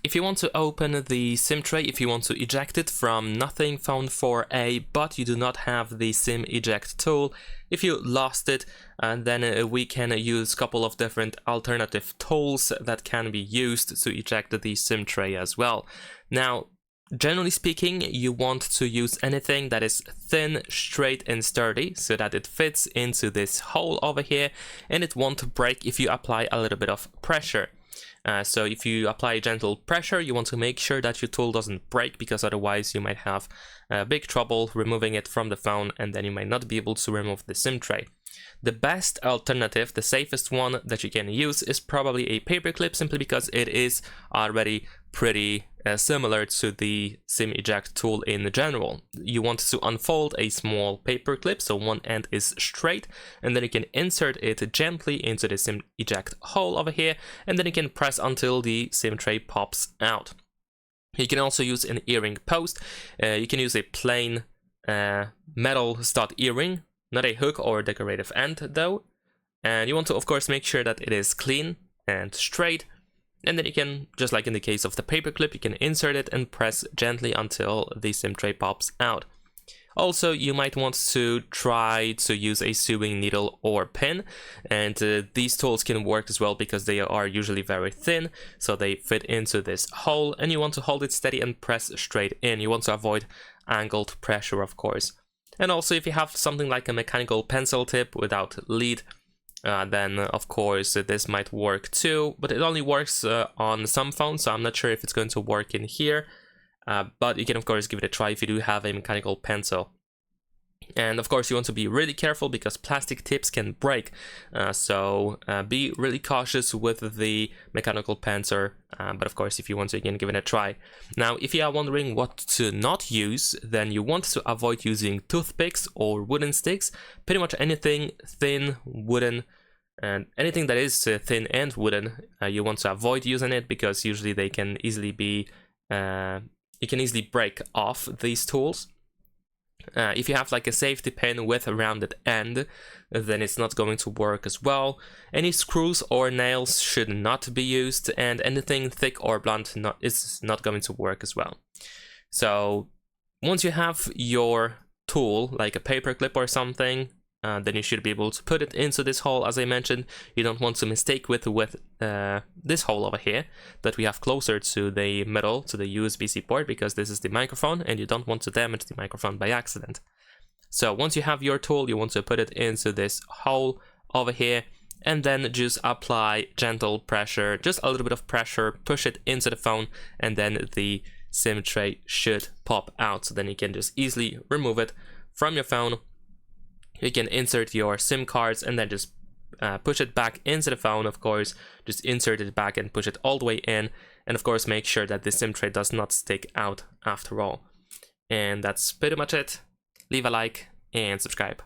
if you want to open the SIM tray, if you want to eject it from Nothing Phone 4a, but you do not have the SIM eject tool, if you lost it, then we can use a couple of different alternative tools that can be used to eject the SIM tray as well. Now, generally speaking, you want to use anything that is thin, straight and sturdy so that it fits into this hole over here and it won't break if you apply a little bit of pressure. So if you apply gentle pressure, you want to make sure that your tool doesn't break, because otherwise you might have big trouble removing it from the phone and then you might not be able to remove the SIM tray. The best alternative, the safest one that you can use, is probably a paperclip, simply because it is already pretty similar to the SIM eject tool in general. You want to unfold a small paperclip so one end is straight, and then you can insert it gently into the SIM eject hole over here, and then you can press until the SIM tray pops out. You can also use an earring post. You can use a plain metal stud earring, not a hook or decorative end though. And you want to of course make sure that it is clean and straight, and then you can, just like in the case of the paperclip, you can insert it and press gently until the SIM tray pops out. Also, you might want to try to use a sewing needle or pin, and these tools can work as well because they are usually very thin, so they fit into this hole, and you want to hold it steady and press straight in. You want to avoid angled pressure, of course. And also, if you have something like a mechanical pencil tip without lead, then of course this might work too, but it only works on some phones, so I'm not sure if it's going to work in here. But you can of course give it a try if you do have a mechanical pencil. And of course you want to be really careful because plastic tips can break, so be really cautious with the mechanical pencil, but of course if you want to, you can give it a try. Now if you are wondering what to not use, then you want to avoid using toothpicks or wooden sticks. Pretty much anything thin, wooden, and anything that is thin and wooden, you want to avoid using it, because usually they can easily be you can easily break off these tools. If you have like a safety pin with a rounded end, then it's not going to work as well. Any screws or nails should not be used, and anything thick or blunt is not going to work as well. So once you have your tool, like a paperclip or something, then you should be able to put it into this hole. As I mentioned, you don't want to mistake with this hole over here that we have closer to the middle, to the USB-C port, because this is the microphone and you don't want to damage the microphone by accident. So once you have your tool, you want to put it into this hole over here, and then just apply gentle pressure, just a little bit of pressure, push it into the phone, and then the SIM tray should pop out. So then you can just easily remove it from your phone. You can insert your SIM cards and then just push it back into the phone, of course. Just insert it back and push it all the way in. And of course, make sure that the SIM tray does not stick out after all. And that's pretty much it. Leave a like and subscribe.